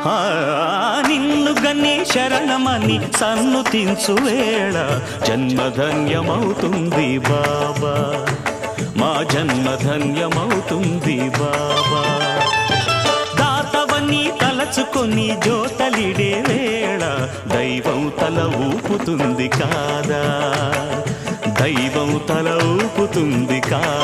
ఆ, నిన్ను గన్ని శరణమని సన్నుతించు వేళ జన్మధన్యమవుతుంది బాబా, మా జన్మధన్యమవుతుంది బాబా. దాతవని తలచుకొని జోతలిడే వేళ దైవం తల ఊపుతుంది కాదా, దైవం తల ఊపుతుంది కాదా.